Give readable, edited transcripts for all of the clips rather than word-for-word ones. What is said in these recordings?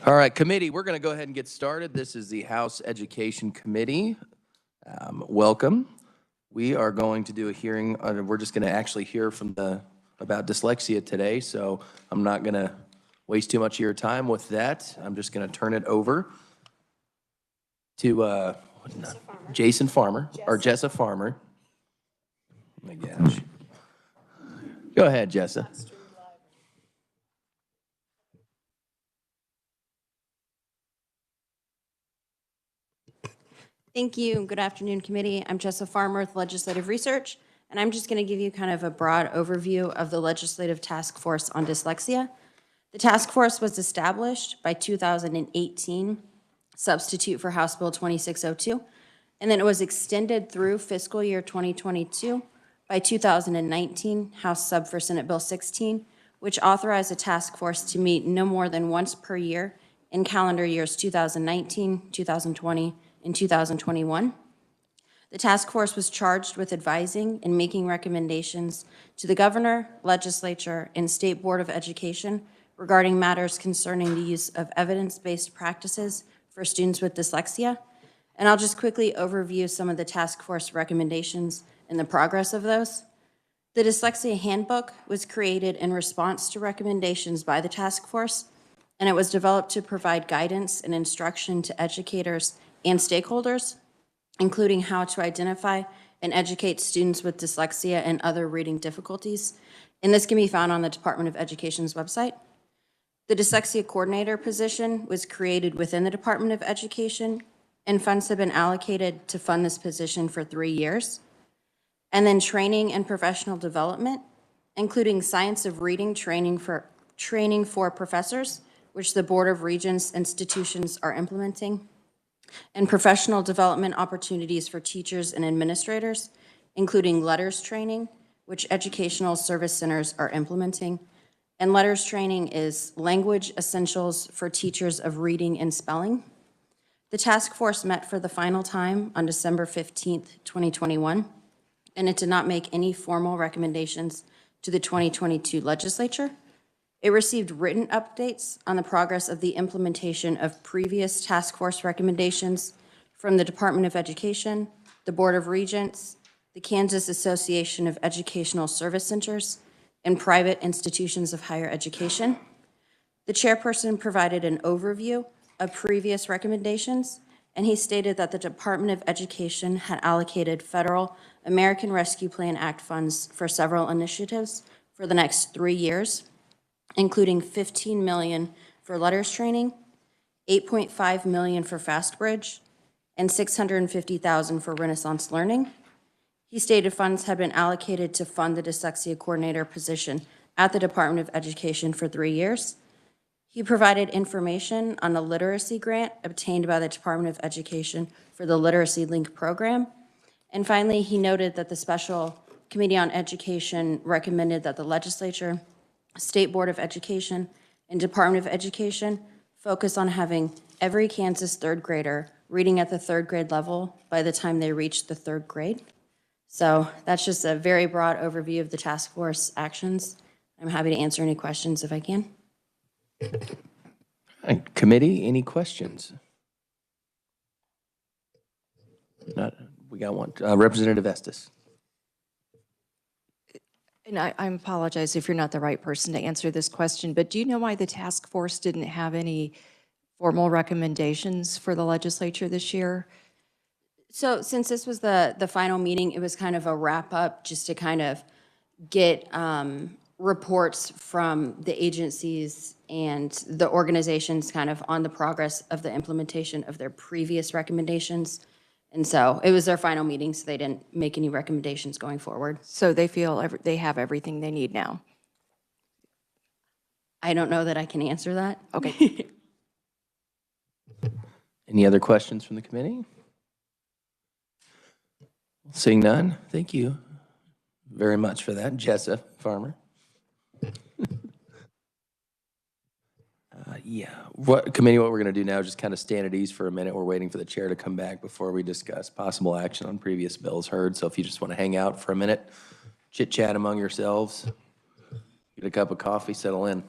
All right, committee, we're going to go ahead and get started. This is the House Education Committee. Welcome. We are going to do a hearing. We're just going to actually hear about dyslexia today, so I'm not going to waste too much of your time with that. I'm just going to turn it over to Jason Farmer, or Jessa Farmer. Oh my gosh. Go ahead, Jessa. Thank you. Good afternoon, committee. I'm Jessa Farmer with Legislative Research, and I'm just going to give you kind of a broad overview of the Legislative Task Force on Dyslexia. The task force was established by 2018, substitute for House Bill 2602, and then it was extended through fiscal year 2022 by 2019, House Sub for Senate Bill 16, which authorized the task force to meet no more than once per year in calendar years 2019, 2020, in 2021. The task force was charged with advising and making recommendations to the governor, legislature, and state board of education regarding matters concerning the use of evidence-based practices for students with dyslexia. And I'll just quickly overview some of the task force recommendations and the progress of those. The Dyslexia Handbook was created in response to recommendations by the task force, and it was developed to provide guidance and instruction to educators and stakeholders, including how to identify and educate students with dyslexia and other reading difficulties. And this can be found on the Department of Education's website. The Dyslexia Coordinator position was created within the Department of Education, and funds have been allocated to fund this position for 3 years. And then training and professional development, including science of reading training for professors, which the Board of Regents institutions are implementing, and professional development opportunities for teachers and administrators, including letters training, which educational service centers are implementing. And letters training is language essentials for teachers of reading and spelling. The task force met for the final time on December 15th, 2021, and it did not make any formal recommendations to the 2022 legislature. It received written updates on the progress of the implementation of previous task force recommendations from the Department of Education, the Board of Regents, the Kansas Association of Educational Service Centers, and private institutions of higher education. The chairperson provided an overview of previous recommendations, and he stated that the Department of Education had allocated federal American Rescue Plan Act funds for several initiatives for the next 3 years, including $15 million for letters training, $8.5 million for FastBridge, and $650,000 for Renaissance Learning. He stated funds had been allocated to fund the Dyslexia Coordinator position at the Department of Education for 3 years. He provided information on a literacy grant obtained by the Department of Education for the Literacy Link program. And finally, he noted that the Special Committee on Education recommended that the legislature, State Board of Education, and Department of Education focus on having every Kansas third grader reading at the third grade level by the time they reach the third grade. So that's just a very broad overview of the task force actions. I'm happy to answer any questions if I can. Committee, any questions? We got one. Representative Estes. And I apologize if you're not the right person to answer this question, but do you know why the task force didn't have any formal recommendations for the legislature this year? So since this was the final meeting, it was kind of a wrap up just to kind of get reports from the agencies and the organizations kind of on the progress of the implementation of their previous recommendations. And so it was their final meeting, so they didn't make any recommendations going forward. So they feel they have everything they need now? I don't know that I can answer that. Okay. Any other questions from the committee? Seeing none, thank you very much for that. Jessa Farmer. What we're going to do now is just kind of stand at ease for a minute. We're waiting for the chair to come back before we discuss possible action on previous bills heard. So if you just want to hang out for a minute, chit chat among yourselves, get a cup of coffee, settle in.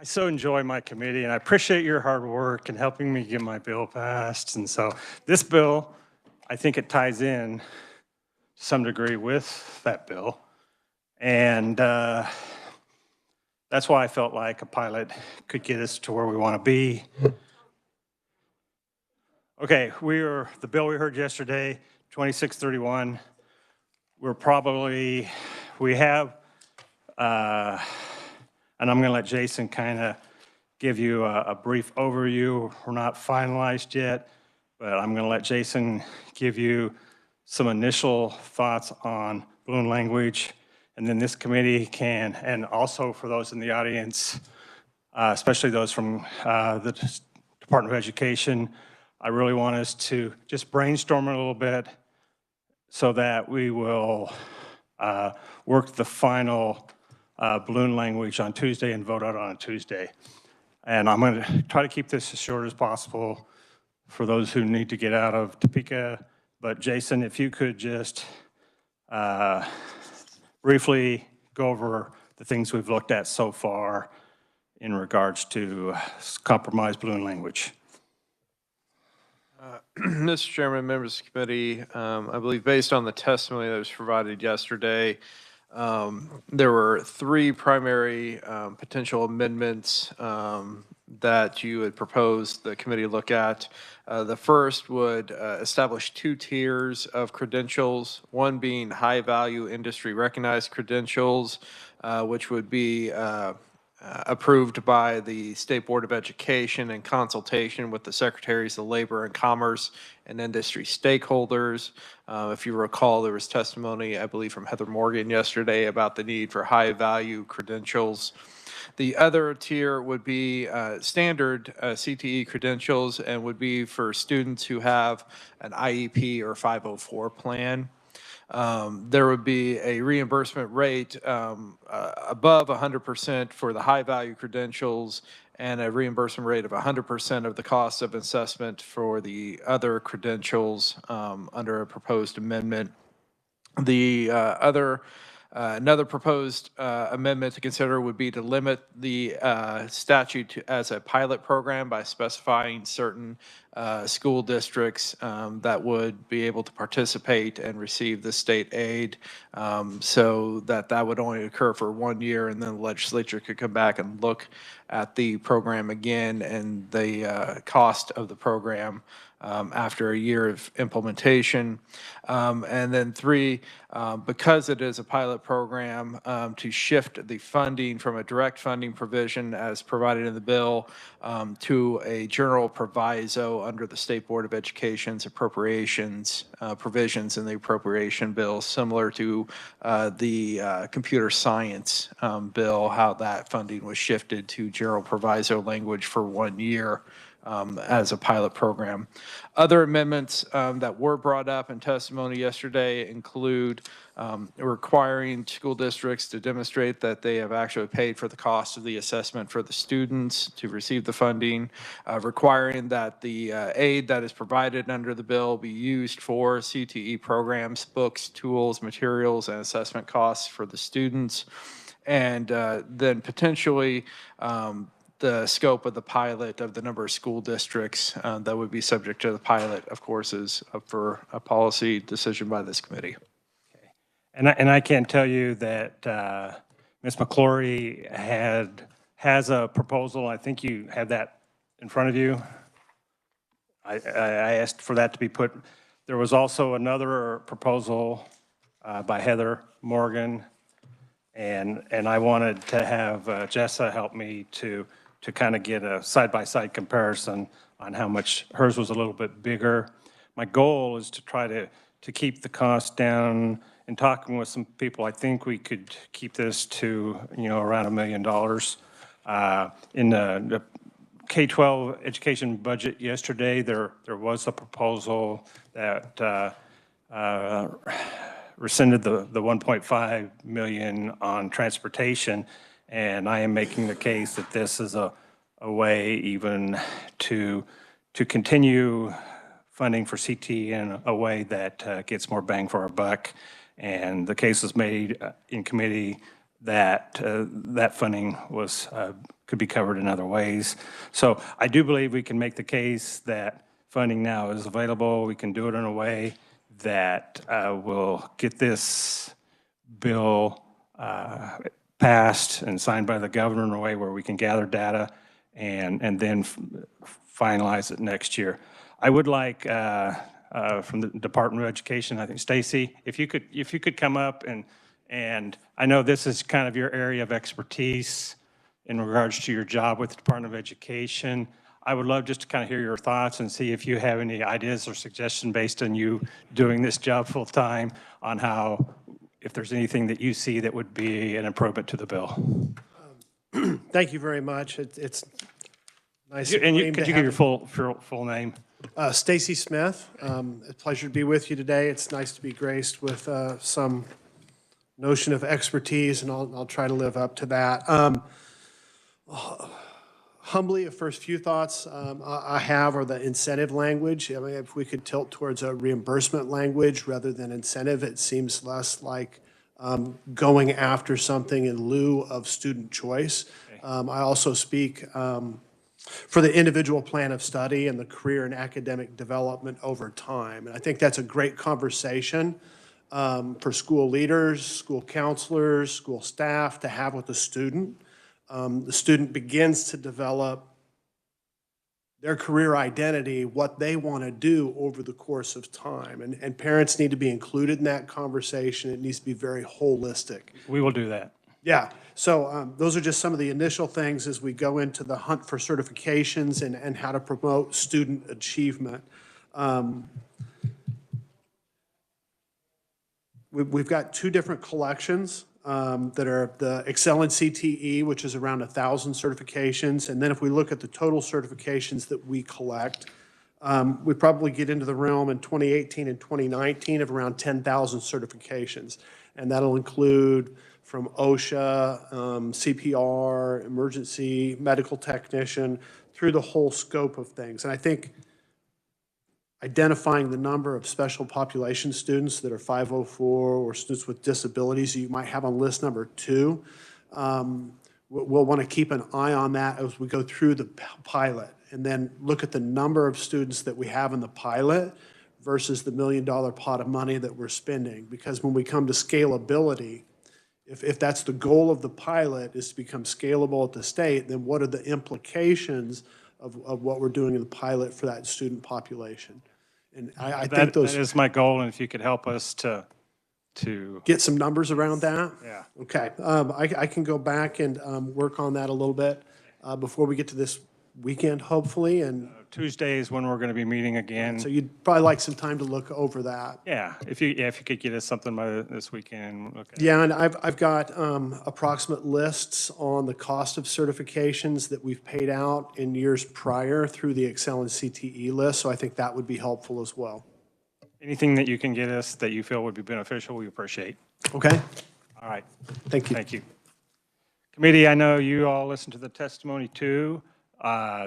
I so enjoy my committee, and I appreciate your hard work in helping me get my bill passed. And so this bill, I think it ties in to some degree with that bill. And that's why I felt like a pilot could get us to where we want to be. Okay, the bill we heard yesterday, 2631, we have, and I'm going to let Jason kind of give you a brief overview. We're not finalized yet, but I'm going to let Jason give you some initial thoughts on balloon language. And then this committee can, and also for those in the audience, especially those from the Department of Education, I really want us to just brainstorm a little bit so that we will work the final balloon language on Tuesday and vote out on a Tuesday. And I'm going to try to keep this as short as possible for those who need to get out of Topeka. But Jason, if you could just briefly go over the things we've looked at so far in regards to compromise balloon language. Mr. Chairman, members of the committee, I believe based on the testimony that was provided yesterday, there were three primary potential amendments that you had proposed the committee look at. The first would establish 2 tiers of credentials, one being high-value industry recognized credentials, which would be approved by the State Board of Education in consultation with the Secretaries of Labor and Commerce and industry stakeholders. If you recall, there was testimony, I believe, from Heather Morgan yesterday about the need for high-value credentials. The other tier would be standard CTE credentials and would be for students who have an IEP or 504 plan. There would be a reimbursement rate above 100% for the high-value credentials and a reimbursement rate of 100% of the cost of assessment for the other credentials under a proposed amendment. The another proposed amendment to consider would be to limit the statute as a pilot program by specifying certain school districts that would be able to participate and receive the state aid, so that would only occur for 1 year, and then the legislature could come back and look at the program again and the cost of the program after a year of implementation. And then 3, because it is a pilot program, to shift the funding from a direct funding provision as provided in the bill to a general proviso under the State Board of Education's appropriations provisions in the appropriation bill, similar to the computer science bill, how that funding was shifted to general proviso language for 1 year. As a pilot program. Other amendments that were brought up in testimony yesterday include requiring school districts to demonstrate that they have actually paid for the cost of the assessment for the students to receive the funding, requiring that the aid that is provided under the bill be used for CTE programs, books, tools, materials, and assessment costs for the students, and then potentially the scope of the pilot, of the number of school districts that would be subject to the pilot, of course, is up for a policy decision by this committee. Okay. And I can tell you that Ms. McClory has a proposal. I think you have that in front of you. I asked for that to be put. There was also another proposal by Heather Morgan, and I wanted to have Jessa help me to kind of get a side-by-side comparison on how much hers was a little bit bigger. My goal is to try to keep the cost down. In talking with some people, I think we could keep this to, around $1 million. In the K-12 education budget yesterday, there was a proposal that rescinded the $1.5 million on transportation. And I am making the case that this is a way even to continue funding for CT in a way that gets more bang for our buck. And the case was made in committee that that funding was could be covered in other ways. So I do believe we can make the case that funding now is available. We can do it in a way that will get this bill passed and signed by the governor in a way where we can gather data and then finalize it next year. I would like from the Department of Education, I think Stacy, if you could come up and I know this is kind of your area of expertise in regards to your job with the Department of Education. I would love just to kind of hear your thoughts and see if you have any ideas or suggestions based on you doing this job full time on how, if there's anything that you see that would be an improvement to the bill. Thank you very much. It's nice. And could you give your full name? Stacy Smith. A pleasure to be with you today. It's nice to be graced with some notion of expertise, and I'll try to live up to that. Humbly, the first few thoughts I have are the incentive language. I mean, if we could tilt towards a reimbursement language rather than incentive, it seems less like going after something in lieu of student choice. I also speak for the individual plan of study and the career and academic development over time. And I think that's a great conversation for school leaders, school counselors, school staff to have with the student. The student begins to develop their career identity, what they want to do over the course of time. And parents need to be included in that conversation. It needs to be very holistic. We will do that. Yeah, so those are just some of the initial things as we go into the hunt for certifications and how to promote student achievement. We've got two different collections that are the Excel and CTE, which is around 1,000 certifications. And then if we look at the total certifications that we collect, we probably get into the realm in 2018 and 2019 of around 10,000 certifications. And that'll include from OSHA, CPR, emergency, medical technician, through the whole scope of things. And I think identifying the number of special population students that are 504 or students with disabilities you might have on list number 2. We'll want to keep an eye on that as we go through the pilot and then look at the number of students that we have in the pilot versus the $1 million pot of money that we're spending. Because when we come to scalability, if that's the goal of the pilot is to become scalable at the state, then what are the implications of what we're doing in the pilot for that student population? And I think those... That is my goal, and if you could help us to get some numbers around that? Yeah. Okay. I can go back and work on that a little bit before we get to this weekend, hopefully, and... Tuesday is when we're going to be meeting again. So you'd probably like some time to look over that. Yeah, if you could get us something by this weekend. Okay. Yeah, and I've got approximate lists on the cost of certifications that we've paid out in years prior through the Excel and CTE list, so I think that would be helpful as well. Anything that you can get us that you feel would be beneficial, we appreciate. Okay? All right. Thank you. Thank you. Committee, I know you all listened to the testimony too.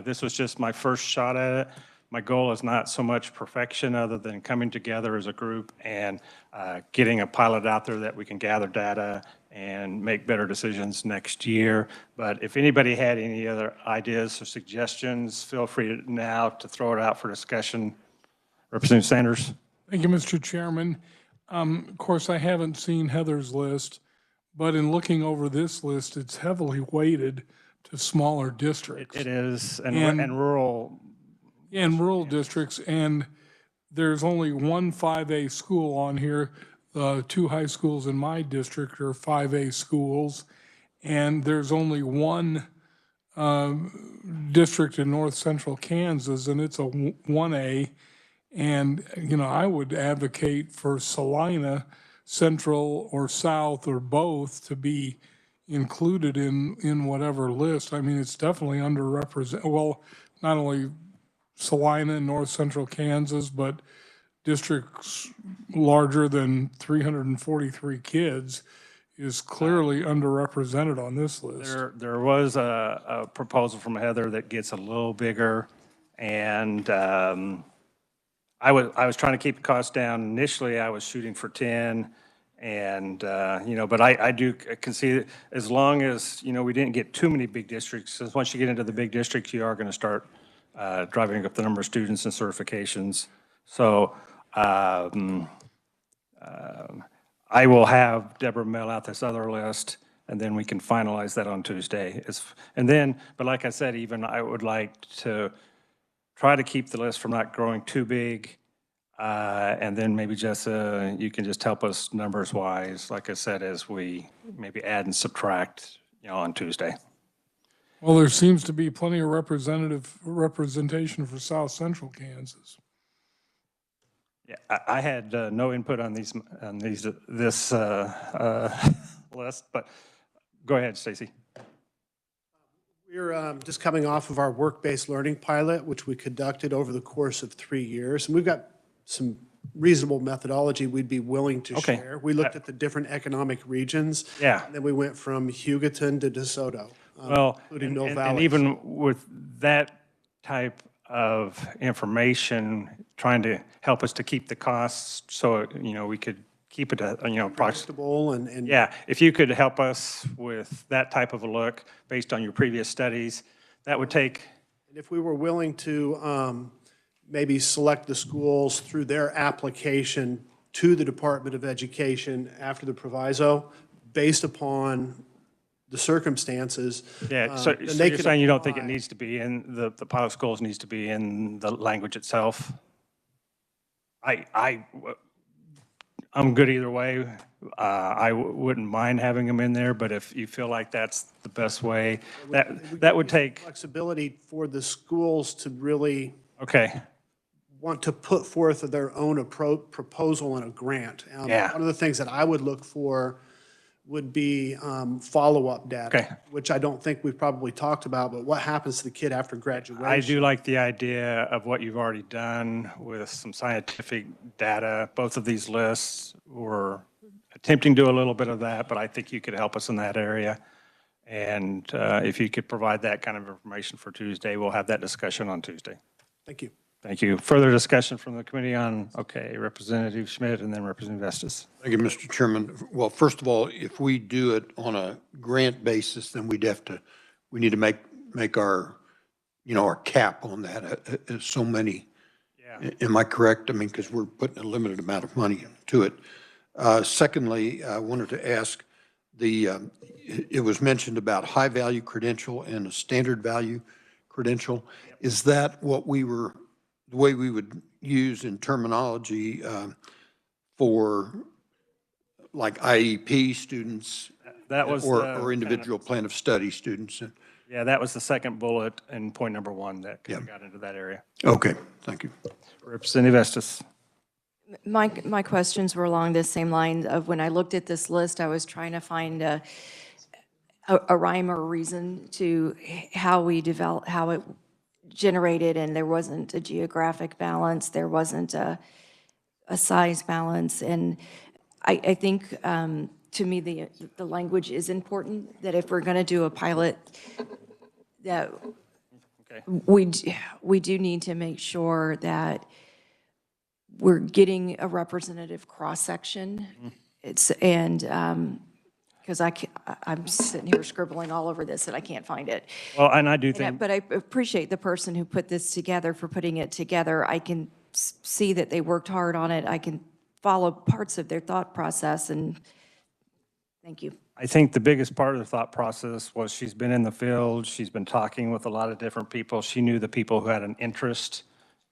This was just my first shot at it. My goal is not so much perfection other than coming together as a group and getting a pilot out there that we can gather data and make better decisions next year. But if anybody had any other ideas or suggestions, feel free now to throw it out for discussion. Representative Sanders. Thank you, Mr. Chairman. Of course, I haven't seen Heather's list, but in looking over this list, it's heavily weighted to smaller districts. It is, and rural. And rural districts, and there's only one 5A school on here. The 2 high schools in my district are 5A schools, and there's only one district in north central Kansas, and it's a 1A. And, you know, I would advocate for Salina, Central or South or both to be included in whatever list. I mean, it's definitely underrepresented. Well, not only Salina and north central Kansas, but districts larger than 343 kids is clearly underrepresented on this list. There was a proposal from Heather that gets a little bigger, and I was trying to keep the cost down. Initially, I was shooting for 10, And, but I do can see, as long as, we didn't get too many big districts, because once you get into the big districts, you are going to start driving up the number of students and certifications. So I will have Deborah mail out this other list, and then we can finalize that on Tuesday. But like I said, even I would like to try to keep the list from not growing too big. And then maybe Jessa, you can just help us numbers wise, like I said, as we maybe add and subtract, on Tuesday. Well, there seems to be plenty of representation for South Central Kansas. Yeah, I had no input on this list, but go ahead, Stacy. We're just coming off of our work-based learning pilot, which we conducted over the course of 3 years. And we've got some reasonable methodology we'd be willing to Okay. share. We looked at the different economic regions. Yeah. And then we went from Hugoton to DeSoto, Well, including Mill and Valley. even with that type of information, trying to help us to keep the costs so, we could keep it, approximately. Predictable and Yeah, if you could help us with that type of a look based on your previous studies, that would take, And if we were willing to maybe select the schools through their application to the Department of Education after the proviso, based upon the circumstances. yeah, so then so they you're could saying you don't think it apply. needs to be in, the pilot schools needs to be in the language itself? I'm good either way. I wouldn't mind having them in there, but if you feel like that's the best way, that would take, Flexibility for the schools to really okay, want to put forth their own proposal in a grant. Yeah. One of the things that I would look for would be follow-up data, Okay. which I don't think we've probably talked about, but what happens to the kid after graduation? I do like the idea of what you've already done with some scientific data. Both of these lists were attempting to do a little bit of that, but I think you could help us in that area. And if you could provide that kind of information for Tuesday, we'll have that discussion on Tuesday. Thank you. Thank you. Further discussion from the committee on, okay, Representative Schmidt and then Representative Estes. Thank you, Mr. Chairman. Well, first of all, if we do it on a grant basis, then we need to make our, our cap on that, so many. Yeah. Am I correct? I mean, because we're putting a limited amount of money to it. Secondly, I wanted to ask, it was mentioned about high value credential and a standard value credential. Is that the way we would use in terminology for like IEP students That was or individual plan of study students? Yeah, that was the second bullet in point number 1 that kind of got into that area. Okay, thank you. Representative Estes. My questions were along this same line of when I looked at this list, I was trying to find a rhyme or reason to how it generated, and there wasn't a geographic balance, there wasn't a size balance, and I think to me the language is important, that if we're going to do a pilot, that we do need to make sure that we're getting a representative cross-section. Because I'm sitting here scribbling all over this and I can't find it. Well, and I do think, But I appreciate the person who put this together for putting it together. I can see that they worked hard on it. I can follow parts of their thought process, and thank you. I think the biggest part of the thought process was she's been in the field, she's been talking with a lot of different people. She knew the people who had an interest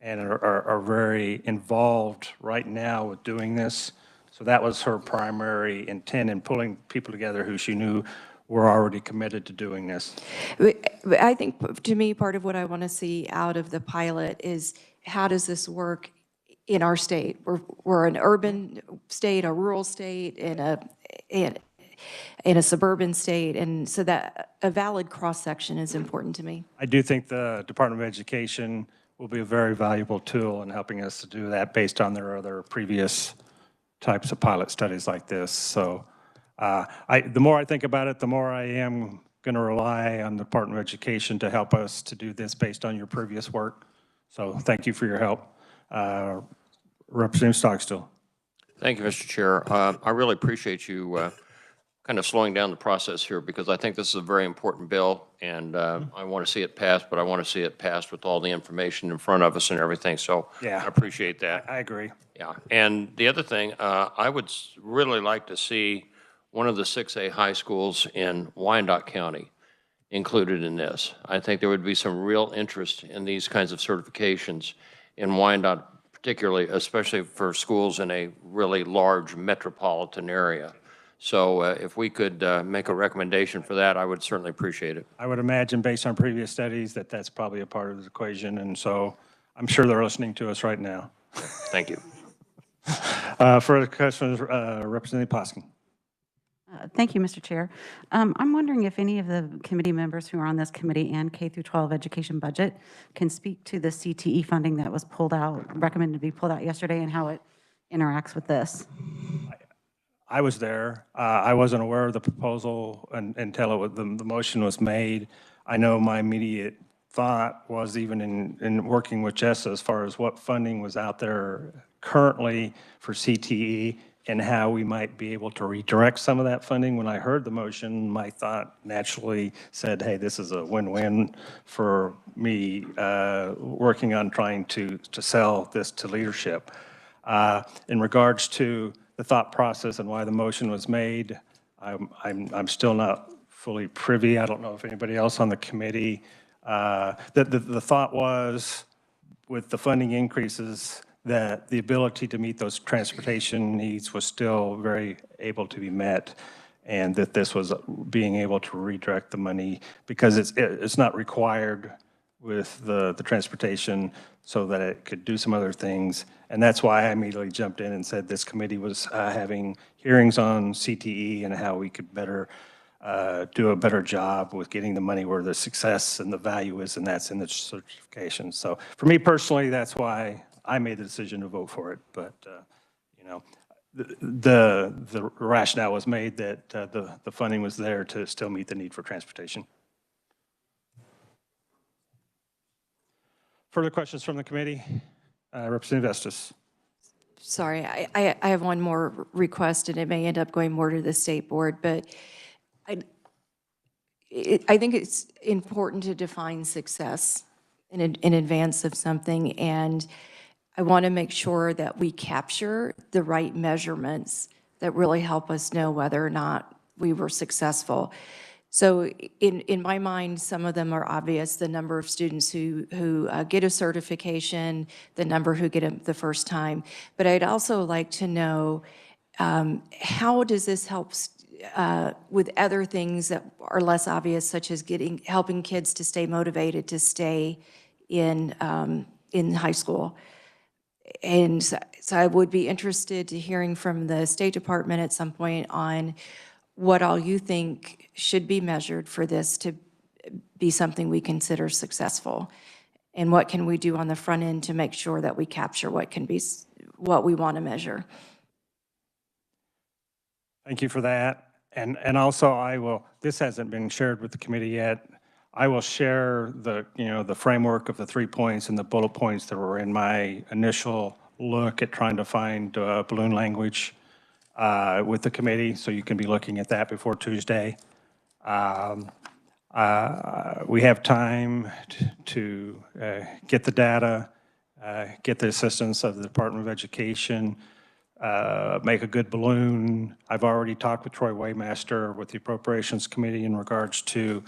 and are very involved right now with doing this. So that was her primary intent in pulling people together who she knew were already committed to doing this. But I think, to me, part of what I want to see out of the pilot is how does this work in our state? We're an urban state, a rural state, in a suburban state, and so that a valid cross-section is important to me. I do think the Department of Education will be a very valuable tool in helping us to do that based on their other previous types of pilot studies like this. So the more I think about it, the more I am going to rely on the Department of Education to help us to do this based on your previous work. So thank you for your help. Representative Stockstill. Thank you, Mr. Chair. I really appreciate you kind of slowing down the process here because I think this is a very important bill, and I want to see it passed, but I want to see it passed with all the information in front of us and everything. So Yeah. I appreciate that. I agree. Yeah. And the other thing, I would really like to see one of the 6A high schools in Wyandotte County included in this. I think there would be some real interest in these kinds of certifications in Wyandotte, particularly, especially for schools in a really large metropolitan area. So if we could make a recommendation for that, I would certainly appreciate it. I would imagine, based on previous studies, that that's probably a part of the equation, and so I'm sure they're listening to us right now. Thank you. Further questions, Representative Poskin. Thank you, Mr. Chair. I'm wondering if any of the committee members who are on this committee and K through 12 education budget can speak to the CTE funding that was pulled out, recommended to be pulled out yesterday, and how it interacts with this. I was there. I wasn't aware of the proposal until the motion was made. I know my immediate thought was, even in working with Jess, as far as what funding was out there currently for CTE and how we might be able to redirect some of that funding. When I heard the motion, my thought naturally said, hey, this is a win-win for me working on trying to sell this to leadership. In regards to the thought process and why the motion was made, I'm still not fully privy. I don't know if anybody else on the committee. The thought was, with the funding increases, that the ability to meet those transportation needs was still very able to be met, and that this was being able to redirect the money because it's not required with the transportation, so that it could do some other things. And that's why I immediately jumped in and said this committee was having hearings on CTE and how we could better do a better job with getting the money where the success and the value is, and that's in the certification. So for me personally, that's why I made the decision to vote for it. But, you know, the rationale was made that the funding was there to still meet the need for transportation. Further questions from the committee? Representative Estes. Sorry, I have one more request, and it may end up going more to the state board, but I think it's important to define success in advance of something, and I want to make sure that we capture the right measurements that really help us know whether or not we were successful. So in my mind, some of them are obvious: the number of students who get a certification, the number who get it the first time. But I'd also like to know, how does this help with other things that are less obvious, such as helping kids to stay motivated to stay in high school? And so I would be interested to hearing from the State Department at some point on what all you think should be measured for this to be something we consider successful, and what can we do on the front end to make sure that we capture what we want to measure. Thank you for that. And also, I will, this hasn't been shared with the committee yet. I will share the framework of the 3 points and the bullet points that were in my initial look at trying to find balloon language with the committee, so you can be looking at that before Tuesday. We have time to get the data, get the assistance of the Department of Education, make a good balloon. I've already talked with Troy Waymaster with the Appropriations Committee in regards to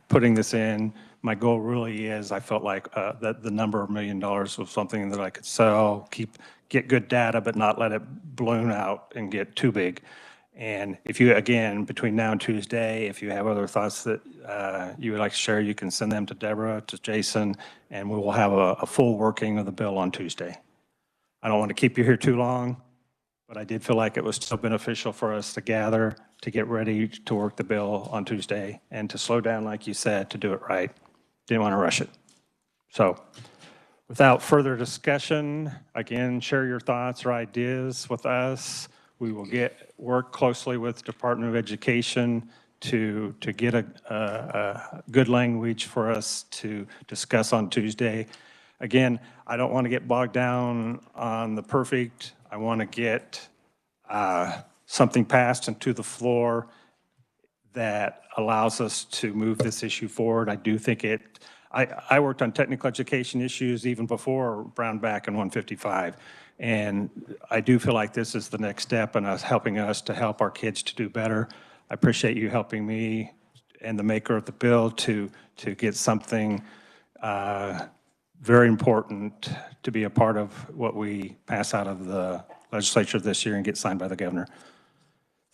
putting this in. My goal really is, I felt like that the number of $1 million was something that I could sell, get good data, but not let it balloon out and get too big. And if you, again, between now and Tuesday, if you have other thoughts that you would like to share, you can send them to Deborah, to Jason, and we will have a full working of the bill on Tuesday. I don't want to keep you here too long, but I did feel like it was still beneficial for us to gather, to get ready to work the bill on Tuesday, and to slow down, like you said, to do it right. Didn't want to rush it. So without further discussion, again, share your thoughts or ideas with us. We will work closely with the Department of Education to get a good language for us to discuss on Tuesday. Again, I don't want to get bogged down on the perfect. I want to get something passed and to the floor that allows us to move this issue forward. I do think I worked on technical education issues even before Brown Back and 155. And I do feel like this is the next step in us helping us to help our kids to do better. I appreciate you helping me and the maker of the bill to get something very important to be a part of what we pass out of the legislature this year and get signed by the governor.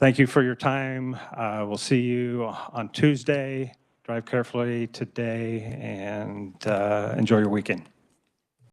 Thank you for your time. We'll see you on Tuesday. Drive carefully today and enjoy your weekend.